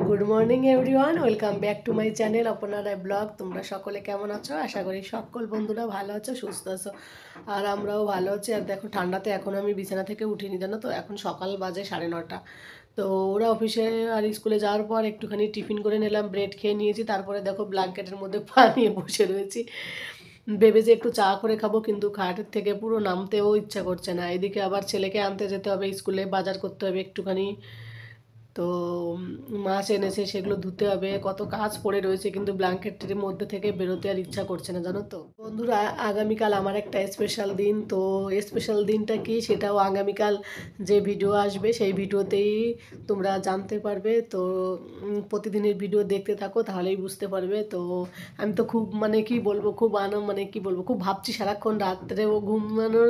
Good morning everyone, welcome back to my channel Aparna blog. তোমরা সকলে কেমন আছো? আশা করি সকল বন্ধুরা ভালো আছো, সুস্থ আছো, আর আমরাও ভালো আছি। আর দেখো, ঠান্ডাতে এখন আমি বিছানা থেকে উঠিনি, জানো তো। এখন সকাল বাজে 9:30। তো ওরা অফিসে আর স্কুলে যাওয়ার পর একটুখানি টিফিন করে নিলাম, ব্রেড খেয়ে নিয়েছি। তারপরে দেখো, ব্ল্যাঙ্কেটের মধ্যে পা নিয়ে বসে রয়েছি, ভেবে যে একটু চা করে খাবো, কিন্তু খাটের থেকে পুরো নামতেও ইচ্ছা করছে না। এদিকে আবার ছেলেকে আনতে যেতে হবে স্কুলে, বাজার করতে হবে একটুখানি। তো মাছ এনেছে, সেগুলো ধুতে হবে, কত কাজ পড়ে রয়েছে, কিন্তু ব্ল্যাঙ্কেটের মধ্যে থেকে বেরোতে আর ইচ্ছা করছে না, জানো তো বন্ধুরা। আগামীকাল আমার একটা স্পেশাল দিন। তো স্পেশাল দিনটা কি, সেটাও আগামীকাল যে ভিডিও আসবে সেই ভিডিওতেই তোমরা জানতে পারবে। তো প্রতিদিনের ভিডিও দেখতে থাকো, তাহলেই বুঝতে পারবে। তো আমি তো খুব কি বলবো, খুব কি বলবো, খুব ভাবছি সারাক্ষণ, রাত্রেও ঘুমানোর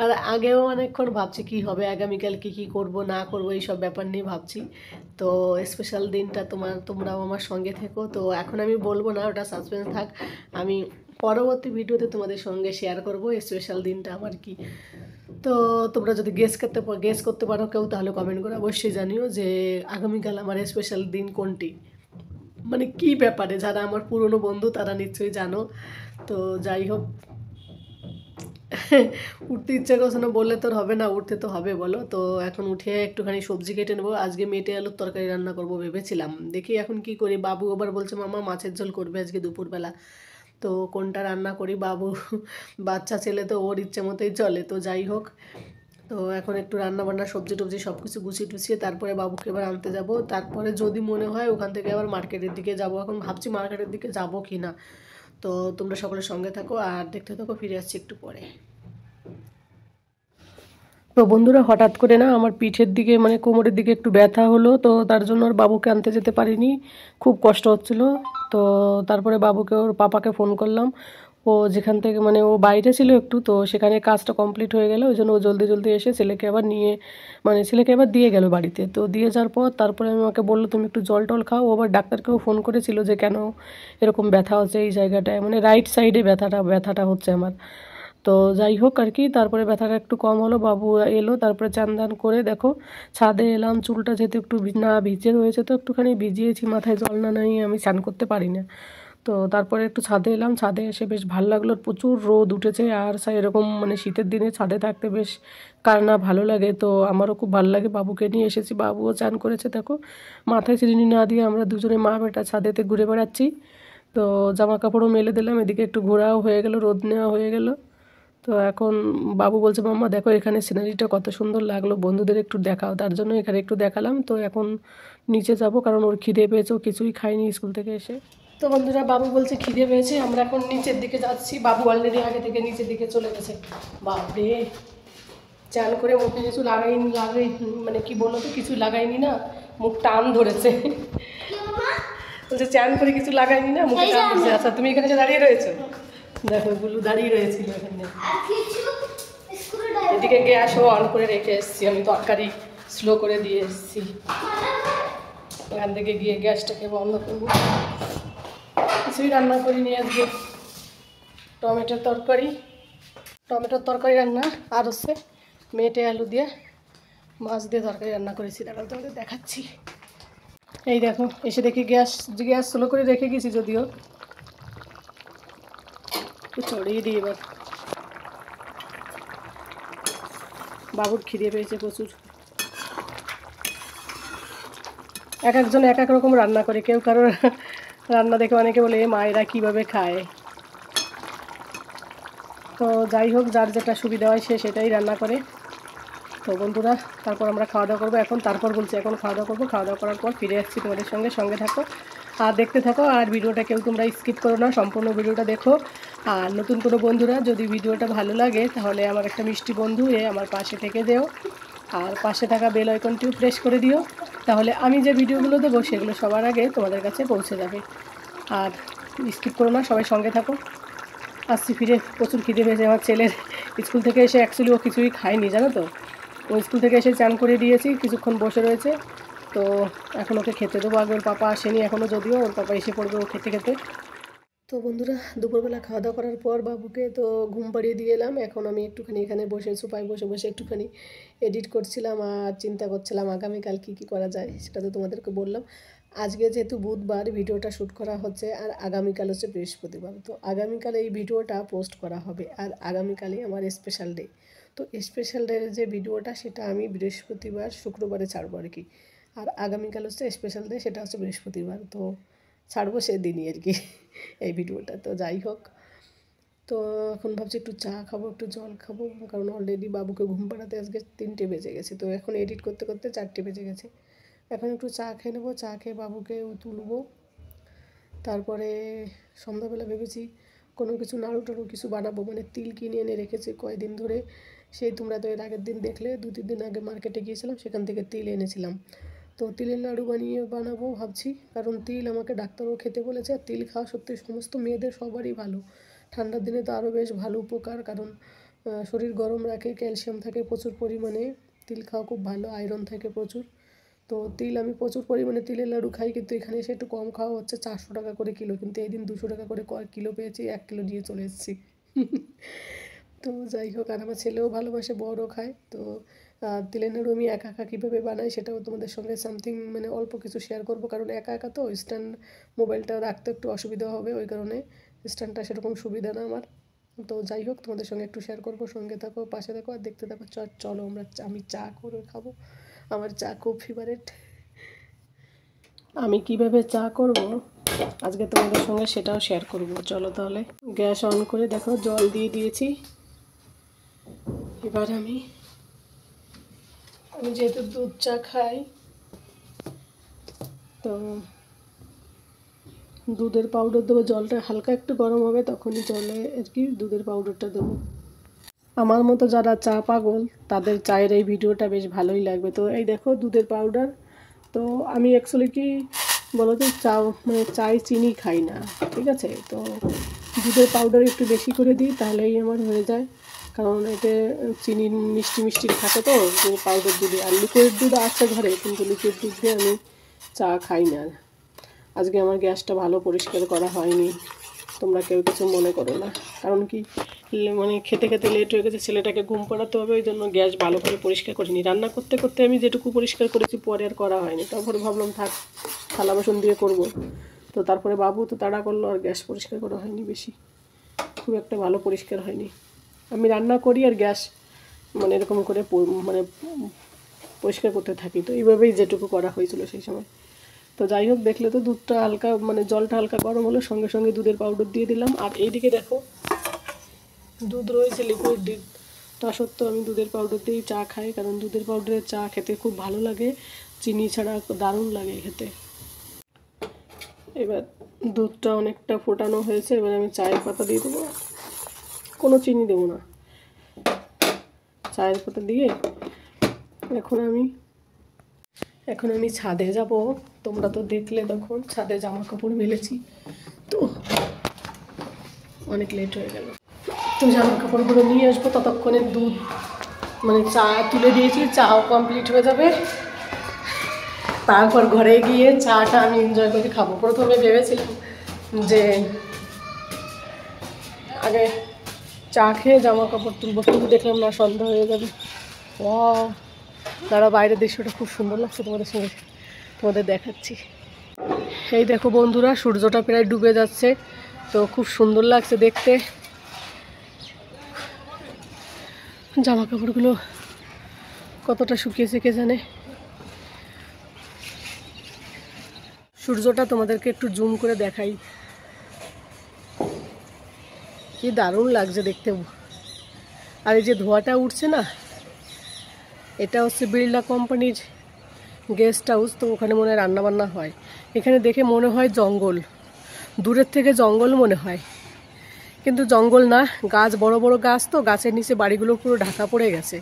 আর আগেও অনেকক্ষণ ভাবছি কি হবে আগামীকাল, কি করব না করব, এইসব ব্যাপার নিয়ে ভাবছি। তো স্পেশাল দিনটা তোমরাও আমার সঙ্গে থেকো। তো এখন আমি বলবো না, ওটা সাসপেন্স থাক। আমি পরবর্তী ভিডিওতে তোমাদের সঙ্গে শেয়ার করব স্পেশাল দিনটা আমার কি। তো তোমরা যদি গেস করতে পারো কেউ, তাহলে কমেন্ট করে অবশ্যই জানিও যে আগামীকাল আমার স্পেশাল দিন কোনটি, কি ব্যাপারে। যারা আমার পুরনো বন্ধু তারা নিশ্চয়ই জানো। তো যাই হোক, উঠতে ইচ্ছা করছে না বললে তো হবে না, উঠতে তো হবে, বলো। তো এখন উঠে একটুখানি সবজি কেটে নেবো। আজকে মেটে আলুর তরকারি রান্না করব ভেবেছিলাম, দেখি এখন কি করি। বাবু আবার বলছে মামা মাছের ঝোল করবে আজকে দুপুরবেলা। তো কোনটা রান্না করি, বাবু বাচ্চা ছেলে তো ওর ইচ্ছে মতোই চলে। তো যাই হোক, তো এখন একটু রান্না বান্না সবজি টবজি সব কিছু গুছিয়ে টুছিয়ে তারপরে বাবুকে এবার আনতে যাব। তারপরে যদি মনে হয় ওখান থেকে আবার মার্কেটের দিকে যাব। এখন ভাবছি মার্কেটের দিকে যাব কি না। তো তোমরা সকলের সঙ্গে থাকো আর দেখতে থাকো, ফিরে আসছি একটু পরে। তো বন্ধুরা, হঠাৎ করে না আমার পিঠের দিকে কোমরের দিকে একটু ব্যথা হলো। তো তার জন্য ওর বাবুকে আনতে যেতে পারিনি, খুব কষ্ট হচ্ছিল। তো তারপরে বাবুকে ওর পাপাকে ফোন করলাম। ও যেখান থেকে ও বাইরে ছিল একটু, তো সেখানে কাজটা কমপ্লিট হয়ে গেল, ওই জন্য ও জলদি জলদি এসে ছেলেকে আবার নিয়ে ছেলেকে আবার দিয়ে গেল বাড়িতে। তো দিয়ে যাওয়ার পর তারপরে আমি আমাকে বললো তুমি একটু জল টল খাও। ও আবার ডাক্তারকেও ফোন করেছিল যে কেন এরকম ব্যথা হচ্ছে এই জায়গাটায়, রাইট সাইডে ব্যথাটা হচ্ছে আমার। তো যাই হোক আর কি, তারপরে ব্যথাটা একটু কম হলো, বাবু এলো, তারপরে চান দান করে দেখো ছাদে এলাম। চুলটা যেহেতু একটু না ভিজে রয়েছে, তো একটুখানি ভিজিয়েছি, মাথায় জল না নিয়ে আমি স্নান করতে পারি না। তো তারপরে একটু ছাদে এলাম, ছাদে এসে বেশ ভালো লাগলো, প্রচুর রোদ উঠেছে। আর এরকম শীতের দিনে ছাদে থাকতে বেশ কার না ভালো লাগে। তো আমারও খুব ভালো লাগে। বাবুকে নিয়ে এসেছি, বাবুও চান করেছে। দেখো মাথায় চিরুনি না দিয়ে আমরা দুজনে মা বেটা ছাদেতে ঘুরে বেড়াচ্ছি। তো জামা কাপড়ও মেলে দিলাম, এদিকে একটু ঘোরাও হয়ে গেল, রোদ নেওয়া হয়ে গেল। তো এখন বাবু বলছে মাম্মা দেখো এখানে সিনারিটা কত সুন্দর লাগলো, বন্ধুদের একটু দেখাও। তার জন্য এখানে একটু দেখালাম। তো এখন নিচে যাব, কারণ ওর খিদে পেয়েছে, ও কিছুই খায়নি স্কুল থেকে এসে। তো বন্ধুরা, বাবু বলছে খিদে পেয়েছে, আমরা এখন নিচের দিকে যাচ্ছি। বাবু অলরেডি আগে থেকে নিচের দিকে চলে গেছে। বাপরে, চান করে মুখে কিছু লাগাই কি বলো তো, কিছু লাগাইনি না, মুখ টান ধরেছে। বলছে চান করে কিছু লাগাইনি না, মুখে টান ধরেছে। আচ্ছা, তুমি এখানে এসে দাঁড়িয়ে রয়েছো? দেখো গুলু দাঁড়িয়ে রয়েছিল এখানে। এদিকে গ্যাসও অন করে রেখে এসেছি, আমি তরকারি স্লো করে দিয়ে এসেছি। এখান থেকে গিয়ে গ্যাসটাকে বন্ধ করবো। কিছুই রান্না করিনি আজকে, টমেটোর তরকারি রান্না, আর হচ্ছে মেটে আলু দিয়ে মাছ দিয়ে তরকারি রান্না করেছি। দাঁড়াও তোমাদের দেখাচ্ছি। এই দেখো, এসে দেখি গ্যাস স্লো করে রেখে গেছি, যদিও একটু ছড়িয়ে দিই এবার। বাবুর খিদে পেয়েছে প্রচুর। এক একজন এক এক রকম রান্না করে, কেউ কারোর রান্না দেখে অনেকে বলে এ মায়েরা কীভাবে খায়। তো যাই হোক, যার যেটা সুবিধা হয় সে সেটাই রান্না করে। তো বন্ধুরা, তারপর আমরা খাওয়া দাওয়া করবো এখন। তারপর বলছি এখন খাওয়া দাওয়া করবো, খাওয়া দাওয়া করার পর ফিরে আসছি তোমাদের সঙ্গে থাকো আর দেখতে থাকো। আর ভিডিওটা কেউ তোমরা স্কিপ করো না, সম্পূর্ণ ভিডিওটা দেখো। আর নতুন কোনো বন্ধুরা যদি ভিডিওটা ভালো লাগে, তাহলে আমার একটা মিষ্টি বন্ধু আমার পাশে থেকে যেও, আর পাশে থাকা বেল আইকনটিও প্রেস করে দিও, তাহলে আমি যে ভিডিওগুলো দেবো সেগুলো সবার আগে তোমাদের কাছে পৌঁছে যাবে। আর স্কিপ করো না, সবাই সঙ্গে থাকো। আসছি ফিরে, প্রচুর খিদে পেয়েছে আমার ছেলের। স্কুল থেকে এসে অ্যাকচুয়ালি ও কিছুই খায়নি, জানো তো। ও স্কুল থেকে এসে চান করে দিয়েছি, কিছুক্ষণ বসে রয়েছে। তো এখন ওকে খেতে দেবো, আগে ওর পাপা আসেনি এখনও, যদিও ওর পাপা এসে পড়বে ও খেতে খেতে। তো বন্ধুরা, দুপুরবেলা খাওয়া দাওয়া করার পর বাবুকে তো ঘুম পাড়িয়ে দিয়ে এলাম। এখন আমি একটুখানি এখানে বসে সোফায় বসে বসে একটুখানি এডিট করছিলাম আর চিন্তা করছিলাম আগামীকাল কী কী করা যায়, সেটা তো তোমাদেরকে বললাম। আজকে যেহেতু বুধবার ভিডিওটা শ্যুট করা হচ্ছে, আর আগামীকাল হচ্ছে বৃহস্পতিবার, তো আগামীকাল এই ভিডিওটা পোস্ট করা হবে। আর আগামীকালই আমার স্পেশাল ডে। তো স্পেশাল ডের যে ভিডিওটা সেটা আমি বৃহস্পতিবার শুক্রবারে ছাড়বো আর কি। আর আগামীকাল হচ্ছে স্পেশাল ডে, সেটা হচ্ছে বৃহস্পতিবার, তো ছাড়বো সেদিনই আর কি এই ভিডিওটা। তো যাই হোক, তো এখন ভাবছি একটু চা খাবো, একটু জল খাবো, কারণ অলরেডি বাবুকে ঘুম পাড়াতে আজকে 3টে বেজে গেছে। তো এখন এডিট করতে করতে 4টে বেজে গেছে। এখন একটু চা খেয়ে নেবো, চা খেয়ে বাবুকে তুলবো। তারপরে সন্ধ্যাবেলা ভেবেছি কোনো কিছু নাড়ু টাড়ু কিছু বানাবো, মানে তিল কিনে এনে রেখেছি কয়েকদিন ধরে। সেই তোমরা তো এর আগের দিন দেখলে, 2-3 দিন আগে মার্কেটে গিয়েছিলাম, সেখান থেকে তিল এনেছিলাম। তো তিলের নাড়ু বানাবো ভাবছি, কারণ তিল আমাকে ডাক্তারও খেতে বলেছে। আর তিল খাওয়া সত্যি সমস্ত মেয়েদের সবারই ভালো। ঠান্ডার দিনে তো আরও বেশ ভালো উপকার, কারণ শরীর গরম রাখে, ক্যালসিয়াম থাকে প্রচুর পরিমাণে। তিল খাওয়া খুব ভালো, আয়রন থাকে প্রচুর। তো তিল আমি প্রচুর পরিমাণে তিলের লাড়ু খাই, কিন্তু এখানে এসে একটু কম খাওয়া হচ্ছে। 400 টাকা করে কিলো, কিন্তু এই দিন 200 টাকা করে কিলো পেয়েছি, 1 কিলো নিয়ে চলে এসেছি। তো যাই হোক, আর আমার ছেলেও ভালোবাসে, বড়ও খায়। তো তিলের নাড়ু আমি একা একা কীভাবে বানাই সেটাও তোমাদের সঙ্গে সামথিং মানে অল্প কিছু শেয়ার করব, কারণ একা একা তো স্ট্যান্ড মোবাইলটা রাখতে একটু অসুবিধা হবে, ওই কারণে স্ট্যান্ডটা সেরকম সুবিধা না আমার। তো যাই হোক, তোমাদের সঙ্গে একটু শেয়ার করব, সঙ্গে থাকো, পাশে থাকো আর দেখতে থাকো। চলো আমি চা করে খাবো, আমার চা খুব ফেভারিট। আমি কিভাবে চা করব আজকে তোমাদের সঙ্গে সেটাও শেয়ার করব। চলো তাহলে, গ্যাস অন করে দেখো, জল দিয়ে দিয়েছি। এবার আমি যেহেতু দুধ চা খাই, তো দুধের পাউডার দেবো। জলটা হালকা একটু গরম হবে, তখনই জলে আর কি দুধের পাউডারটা দেবো। আমার মতো যারা চা পাগল তাদের চায়ের এই ভিডিওটা বেশ ভালোই লাগবে। তো এই দেখো দুধের পাউডার। তো আমি অ্যাকচুয়ালি কি বলো তো, মানে চায় চিনি খাই না, ঠিক আছে। তো দুধের পাউডার একটু বেশি করে দিই, তাহলেই আমার হয়ে যায়, কারণ এতে চিনি মিষ্টি মিষ্টি থাকে তো পাউডার দুধে। আর লিকুইড দুধ আছে ঘরে, কিন্তু লিকুইড দুধ দিয়ে আমি চা খাই না। আজকে আমার গ্যাসটা ভালো পরিষ্কার করা হয়নি, তোমরা কেউ কিছু মনে করো না। কারণ কি, মানে খেতে খেতে লেট হয়ে গেছে, ছেলেটাকে ঘুম পাড়াতে হবে, ওই জন্য গ্যাস ভালো করে পরিষ্কার করিনি। রান্না করতে করতে আমি যেটুকু পরিষ্কার করেছি, পরে আর করা হয়নি। তারপরে ভাবলাম থাক, থালা বাসন দিয়ে করব। তো তারপরে বাবু তো তাড়া করলো, আর গ্যাস পরিষ্কার করা হয়নি, বেশি খুব একটা ভালো পরিষ্কার হয়নি। আমি রান্না করি আর গ্যাস মানে এরকম করে মানে পরিষ্কার করতে থাকি। তো এইভাবেই যেটুকু করা হয়েছিল সেই সময়। তো যাই হোক, দেখলে তো দুধটা হালকা মানে জলটা হালকা গরম হলো, সঙ্গে সঙ্গে দুধের পাউডার দিয়ে দিলাম। আর এইদিকে দেখো দুধ রয়েছে, লিকুইড দুধ, তা সত্ত্বেও আমি দুধের পাউডার দিয়েই চা খাই, কারণ দুধের পাউডারের চা খেতে খুব ভালো লাগে, চিনি ছাড়া দারুণ লাগে খেতে। এবার দুধটা অনেকটা ফোটানো হয়েছে, এবার আমি চায়ের পাতা দিয়ে দেবো, কোনো চিনি দেবো না, চায়ের পাতা দিয়ে এখন আমি ছাদে যাব। তোমরা তো দেখলে তখন ছাদে জামা কাপড় মেলেছি, তো অনেক লেট হয়ে গেল। তো জামা কাপড়গুলো নিয়ে আসবো, ততক্ষণে দুধ মানে চা তুলে দিয়েছি, চাও কমপ্লিট হয়ে যাবে। তারপর ঘরে গিয়ে চাটা আমি এনজয় করে খাবো। প্রথমে ভেবেছিলাম যে আগে চা খেয়ে জামা কাপড় তুলবো, কিন্তু দেখলাম না, সন্ধ্যা হয়ে যাবে। ও দাঁড়া, বাইরের দৃশ্যটা খুব সুন্দর লাগছে, তোমাদের দেখাচ্ছি। এই দেখো বন্ধুরা, সূর্যটা প্রায় ডুবে যাচ্ছে, তো খুব সুন্দর লাগছে দেখতে। জামা কাপড়গুলো কতটা শুকিয়েছে কে জানে। সূর্যটা তোমাদেরকে একটু জুম করে দেখাই, কি দারুণ লাগছে দেখতে। আর এই যে ধোঁয়াটা উঠছে না, এটা হচ্ছে বিড়লা কোম্পানির গেস্ট হাউস। তো ওখানে মনে হয় রান্নাবান্না হয়। এখানে দেখে মনে হয় জঙ্গল, দূরের থেকে জঙ্গল মনে হয়, কিন্তু জঙ্গল না, গাছ, বড় বড় গাছ, তো গাছের নিচে বাড়িগুলো পুরো ঢাকা পড়ে গেছে।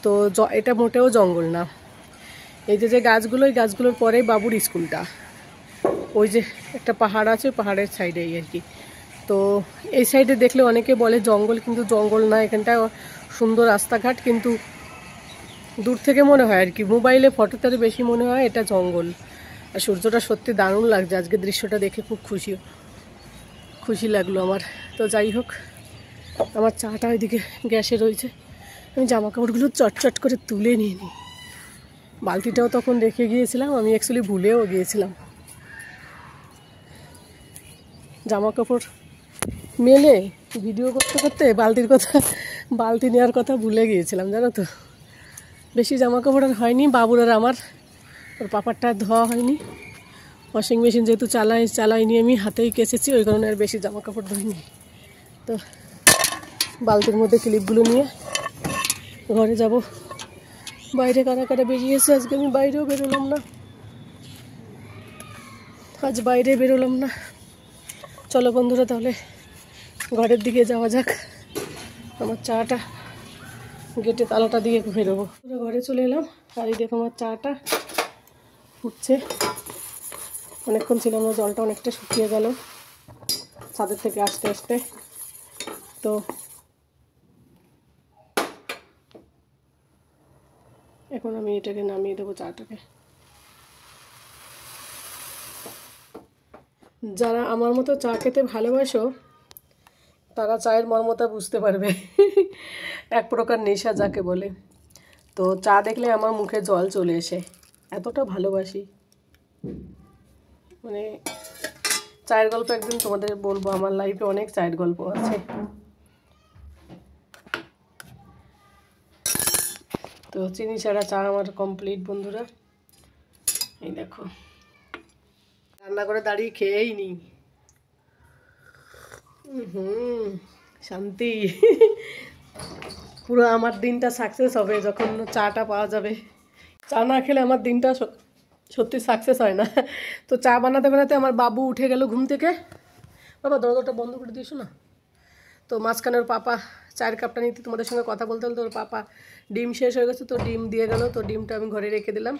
তো এটা মোটেও জঙ্গল না। এই যে গাছগুলো, এই গাছগুলোর পরেই বাবুর স্কুলটা। ওই যে একটা পাহাড় আছে, পাহাড়ের সাইডেই আর কি। তো এই সাইডে দেখলে অনেকে বলে জঙ্গল, কিন্তু জঙ্গল না, এখানটা সুন্দর রাস্তাঘাট, কিন্তু দূর থেকে মনে হয় আর কি, মোবাইলে ফটোতে বেশি মনে হয় এটা জঙ্গল। আর সূর্যটা সত্যি দারুণ লাগছে আজকে, দৃশ্যটা দেখে খুব খুশি লাগলো আমার। তো যাই হোক, আমার চাটা ওইদিকে গ্যাসে রয়েছে, আমি জামা কাপড়গুলো চটচট করে তুলে নিয়ে নিই। বালতিটাও তখন রেখে গিয়েছিলাম, আমি অ্যাকচুয়ালি ভুলেও গিয়েছিলাম। জামা কাপড় মেলে ভিডিও করতে করতে বালতি নেওয়ার কথা ভুলে গিয়েছিলাম, জানো তো। বেশি জামা কাপড় আর হয়নি, বাবুর আর আমার, ওর পাপারটা ধোয়া হয়নি। ওয়াশিং মেশিন যেহেতু চালাইনি, আমি হাতেই কেচেছি, ওই কারণে আর বেশি জামা কাপড় ধুইনি। তো বালতির মধ্যে ক্লিপগুলো নিয়ে ঘরে যাব। বাইরে কারা কারা বেরিয়েছে, আজকে আমি বাইরেও বেরোলাম না, আজ বাইরে বেরোলাম না। চলো বন্ধুরা, তাহলে ঘরের দিকে যাওয়া যাক। আমার চাটা গেটে তালাটা দিয়ে বেরোবো। ঘরে চলে এলাম, আর এই দেখো আমার চাটা ফুটছে। অনেকক্ষণ ছিলাম না, জলটা অনেকটা শুকিয়ে গেল ছাদের থেকে আসতে আসতে। তো এখন আমি এটাকে নামিয়ে দেবো, চাটাকে। যারা আমার মতো চা খেতে ভালোবাসো তারা চায়ের মর্মতা বুঝতে পারবে। এক প্রকার নেশা যাকে বলে। তো চা দেখলে আমার মুখে জল চলে এসে, এতটা ভালোবাসি। মানে চায়ের গল্প একদিন তোমাদের বলবো, আমার লাইফে অনেক চায়ের গল্প আছে। তো চিনি ছাড়া চা আমার কমপ্লিট বন্ধুরা। এই দেখো, রান্না করে দাঁড়িয়ে খেয়েই নি। শান্তি। পুরো আমার দিনটা সাকসেস হবে যখন চাটা পাওয়া যাবে। চা না খেলে আমার দিনটা সত্যি সাকসেস হয় না। তো চা বানাতে বানাতে আমার বাবু উঠে গেল ঘুম থেকে। বাবা দরজাটা বন্ধ করে দিয়েছো না? তো মাঝখানে ওর পাপা চায়ের কাপটা নিতে তোমাদের সঙ্গে কথা বলতে বলতে ওর পাপা ডিম শেষ হয়ে গেছে, তো ডিম দিয়ে গেল। তো ডিমটা আমি ঘরে রেখে দিলাম।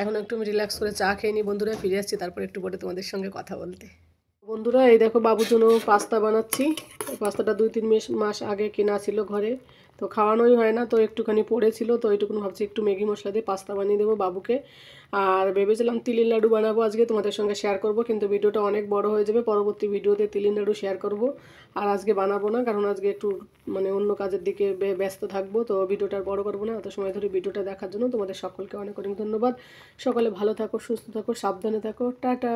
এখন একটু আমি রিল্যাক্স করে চা খেয়ে নিই বন্ধুরা, ফিরে আসছি তারপর একটু পরে তোমাদের সঙ্গে কথা বলতে। বন্ধুরা এই দেখো, বাবুর জন্য পাস্তা বানাচ্ছি। এই পাস্তাটা 2-3 মাস আগে কেনা ছিল ঘরে, তো খাওয়ানোই হয় না, তো একটুখানি পড়েছিল, তো এইটুকুন ভাবছি একটু ম্যাগি মশলা দিয়ে পাস্তা বানিয়ে দেবো বাবুকে। আর ভেবেছিলাম তিলের লাড্ডু বানাবো আজকে, তোমাদের সঙ্গে শেয়ার করব, কিন্তু ভিডিওটা অনেক বড় হয়ে যাবে। পরবর্তী ভিডিওতে তিলের লাড্ডু শেয়ার করব। আর আজকে বানাবো না, কারণ আজকে একটু মানে অন্য কাজের দিকে ব্যস্ত থাকবো, তো ভিডিওটা আর বড় করবো না। এত সময় ধরে ভিডিওটা দেখার জন্য তোমাদের সকলকে অনেক অনেক ধন্যবাদ। সকলে ভালো থাকো, সুস্থ থাকো, সাবধানে থাকো, টাটা।